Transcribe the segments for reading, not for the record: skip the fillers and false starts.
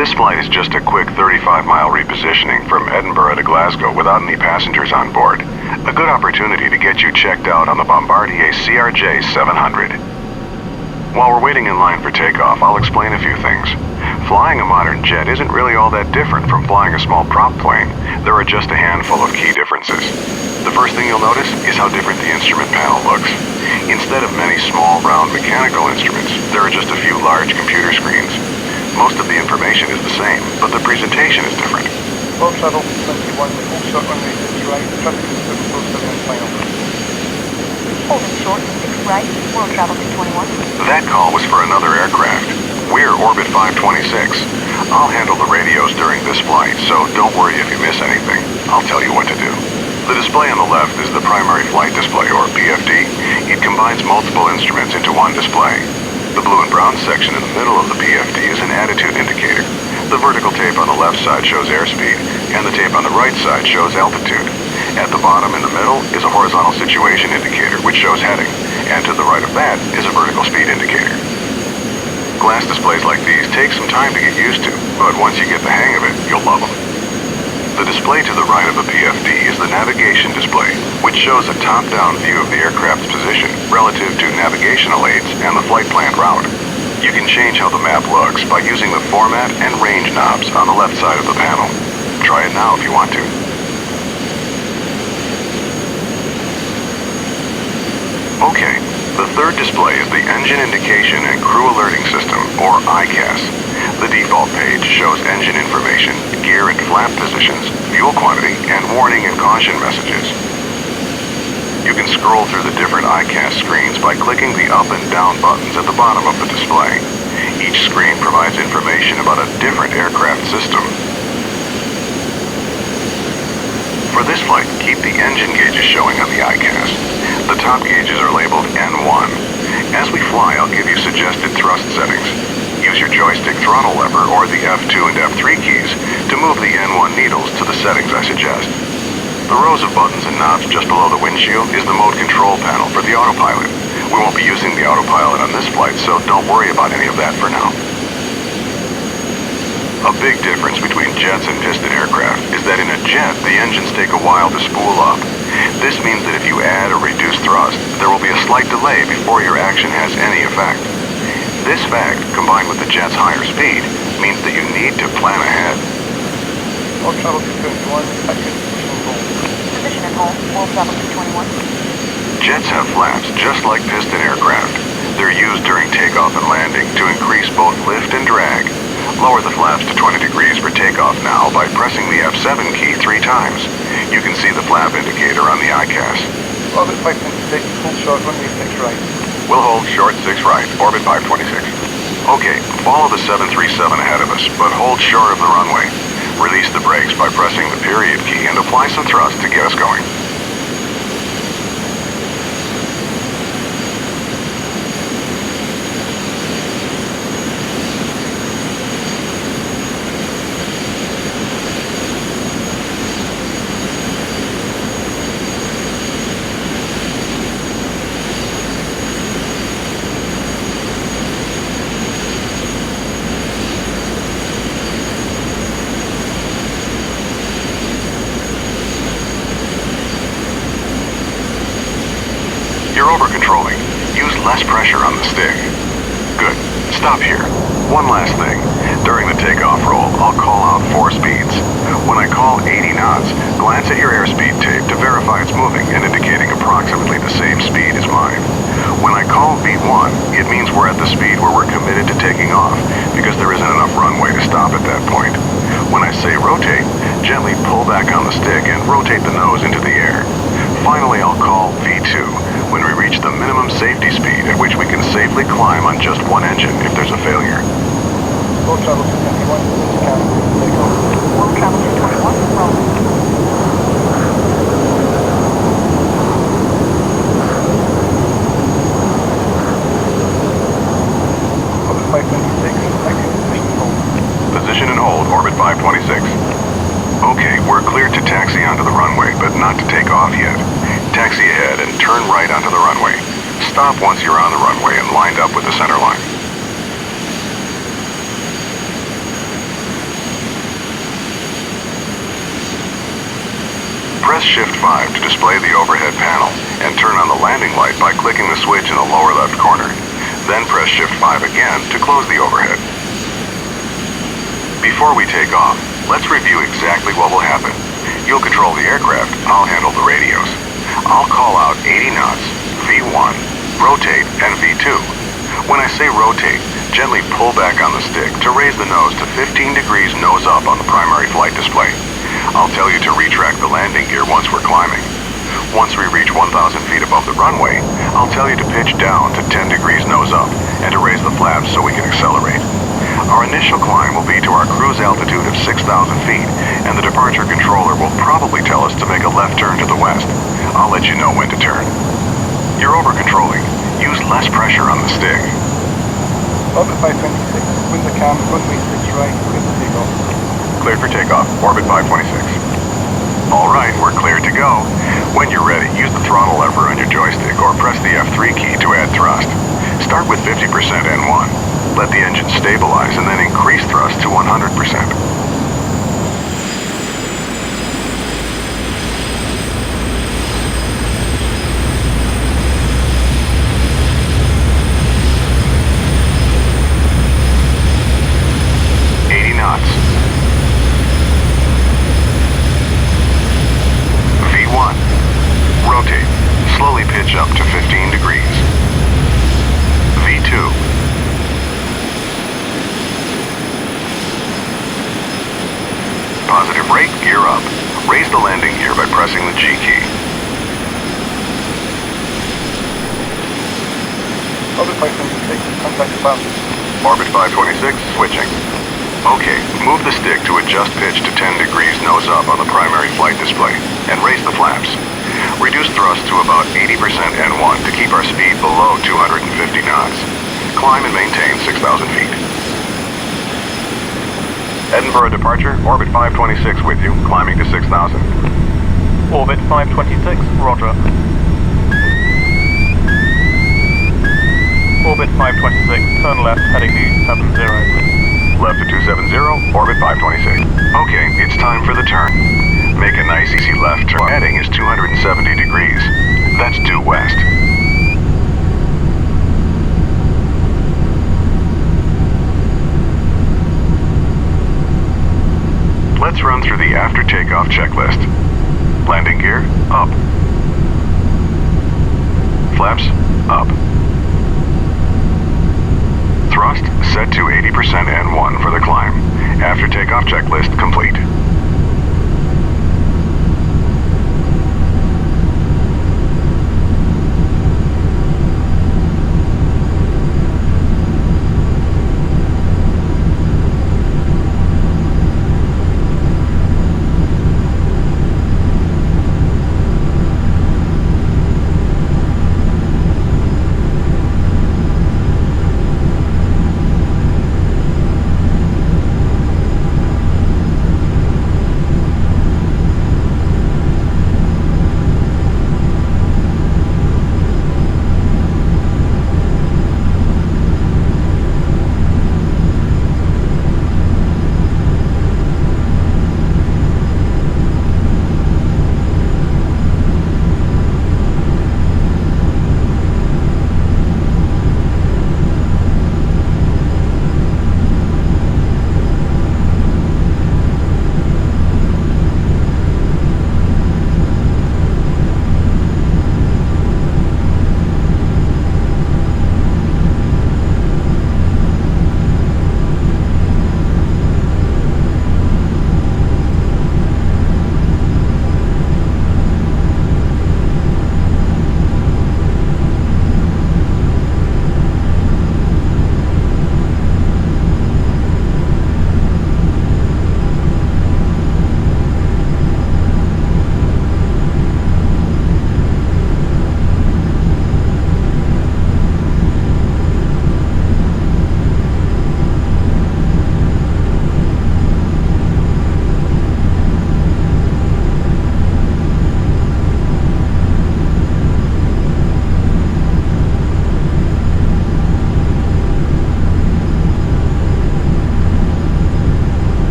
This flight is just a quick 35-mile repositioning from Edinburgh to Glasgow without any passengers on board. A good opportunity to get you checked out on the Bombardier CRJ 700. While we're waiting in line for takeoff, I'll explain a few things. Flying a modern jet isn't really all that different from flying a small prop plane. There are just a handful of key differences. The first thing you'll notice is how different the instrument panel looks. Instead of many small, round mechanical instruments, there are just a few large computer screens. Most of the information is the same, but the presentation is different. Bob Shuttle 21, full shot runway 6 right, traffic 747 and final. Holding short, 6 right, world travel 221. That call was for another aircraft. We're Orbit 526. I'll handle the radios during this flight, so don't worry if you miss anything. I'll tell you what to do. The display on the left is the primary flight display, or PFD. It combines multiple instruments into one display. The blue and brown section in the middle of the PFD is an attitude indicator. The vertical tape on the left side shows airspeed, and the tape on the right side shows altitude. At the bottom in the middle is a horizontal situation indicator, which shows heading, and to the right of that is a vertical speed indicator. Glass displays like these take some time to get used to, but once you get the hang of it, you'll love them. The display to the right of the PFD is the navigation display, which shows a top-down view of the aircraft's position relative to navigational aids and the flight planned route. You can change how the map looks by using the format and range knobs on the left side of the panel. Try it now if you want to. Okay, the third display is the Engine Indication and Crew Alerting System, or ICAS. The default page shows engine information, gear and flap positions, fuel quantity, and warning and caution messages. You can scroll through the different ICAS screens by clicking the up and down buttons at the bottom of the display. Each screen provides information about a different aircraft system. For this flight, keep the engine gauges showing on the ICAS. The top gauges are labeled N1. As we fly, I'll give you suggested thrust settings. Use your joystick throttle lever or the F2 and F3 keys to move the N1 needles to the settings I suggest. The rows of buttons and knobs just below the windshield is the mode control panel for the autopilot. We won't be using the autopilot on this flight, so don't worry about any of that for now. A big difference between jets and piston aircraft is that in a jet, the engines take a while to spool up. This means that if you add or reduce thrust, there will be a slight delay before your action has any effect. This fact, combined with the jet's higher speed, means that you need to plan ahead. Bob Shuttle 221, active position and hold. Position and hold, world travel 221. Jets have flaps just like piston aircraft. They're used during takeoff and landing to increase both lift and drag. Lower the flaps to 20 degrees for takeoff now by pressing the F7 key 3 times. You can see the flap indicator on the ICAS. Orbit 526, full shot runway 6 right. We'll hold short 6 right, orbit 526. Okay, follow the 737 ahead of us, but hold short of the runway. Release the brakes by pressing the period key and apply some thrust to get us going. You're over-controlling. Use less pressure on the stick. Good. Stop here. One last thing. During the takeoff roll, I'll call out 4 speeds. When I call 80 knots, glance at your airspeed tape to verify it's moving and indicating approximately the same speed as mine. When I call V1, it means we're at the speed where we're committed to taking off, because there isn't enough runway to stop at that point. When I say rotate, gently pull back on the stick and rotate the nose into the air. Finally, I'll call V2 when we reach the minimum safety speed at which we can safely climb on just one engine if there's a failure. Bob Shuttle 221, scan, takeoff. World travel 221, roll. Orbit 526, active position and hold. Position and hold, orbit 526. Okay, we're cleared to taxi onto the runway, but not to take off yet. Taxi ahead and turn right onto the runway. Stop once you're on the runway and lined up with the center line. Press Shift 5 to display the overhead panel and turn on the landing light by clicking the switch in the lower left corner. Then press Shift 5 again to close the overhead. Before we take off, let's review exactly what will happen. You'll control the aircraft, I'll handle the radios. I'll call out 80 knots, V1, rotate, and V2. When I say rotate, gently pull back on the stick to raise the nose to 15 degrees nose up on the primary flight display. I'll tell you to retract the landing gear once we're climbing. Once we reach 1,000 feet above the runway, I'll tell you to pitch down to 10 degrees nose up and to raise the flaps so we can accelerate. Our initial climb will be to our cruise altitude of 6,000 feet, and the departure controller will probably tell us to make a left turn to the west. I'll let you know when to turn. You're over-controlling. Use less pressure on the stick. Orbit 526, window cam, runway 6 right, clear for takeoff. Cleared for takeoff, orbit 526. All right, we're cleared to go. When you're ready, use the throttle lever on your joystick or press the F3 key to add thrust. Start with 50% N1. Let the engine stabilize and then increase thrust to 100%. Up to 15 degrees. V2. Positive rate, gear up. Raise the landing gear by pressing the G key. Orbit 526, contact above. Orbit 526, switching. Okay, move the stick to adjust pitch to 10 degrees nose up on the primary flight display, and raise the flaps. Reduce thrust to about 80% N1 to keep our speed below 250 knots. Climb and maintain 6,000 feet. Edinburgh departure, orbit 526 with you, climbing to 6,000. Orbit 526, roger. Orbit 526, turn left, heading to 70. Left to 270, orbit 526. Okay, it's time for the turn. Make a nice easy left turn. Heading is 270 degrees. That's due west. Let's run through the after takeoff checklist. Landing gear, up. Flaps, up. Thrust set to 80% N1 for the climb. After takeoff checklist complete.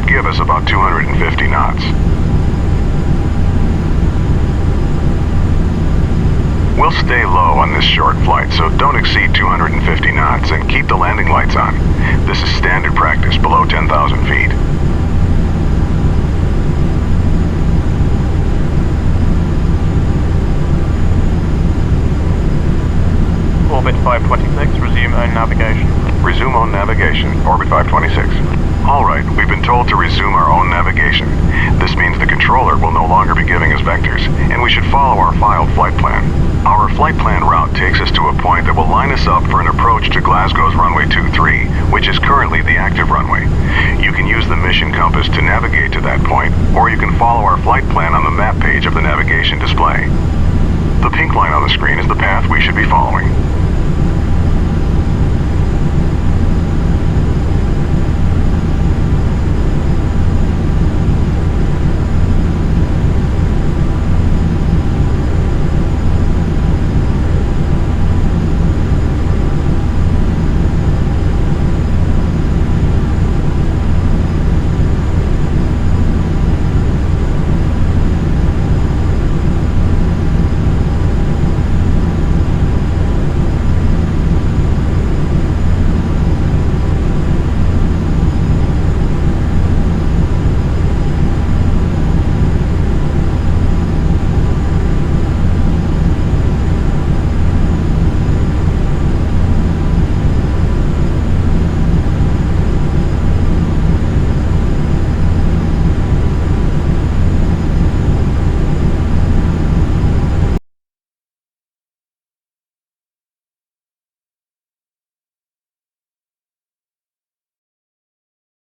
should give us about 250 knots. We'll stay low on this short flight, so don't exceed 250 knots and keep the landing lights on. This is standard practice below 10,000 feet. Orbit 526, resume own navigation. Resume own navigation, Orbit 526. All right, we've been told to resume our own navigation. This means the controller will no longer be giving us vectors, and we should follow our filed flight plan. Our flight plan route takes us to a point that will line us up for an approach to Glasgow's runway 23, which is currently the active runway. You can use the mission compass to navigate to that point, or you can follow our flight plan on the map page of the navigation display. The pink line on the screen is the path we should be following.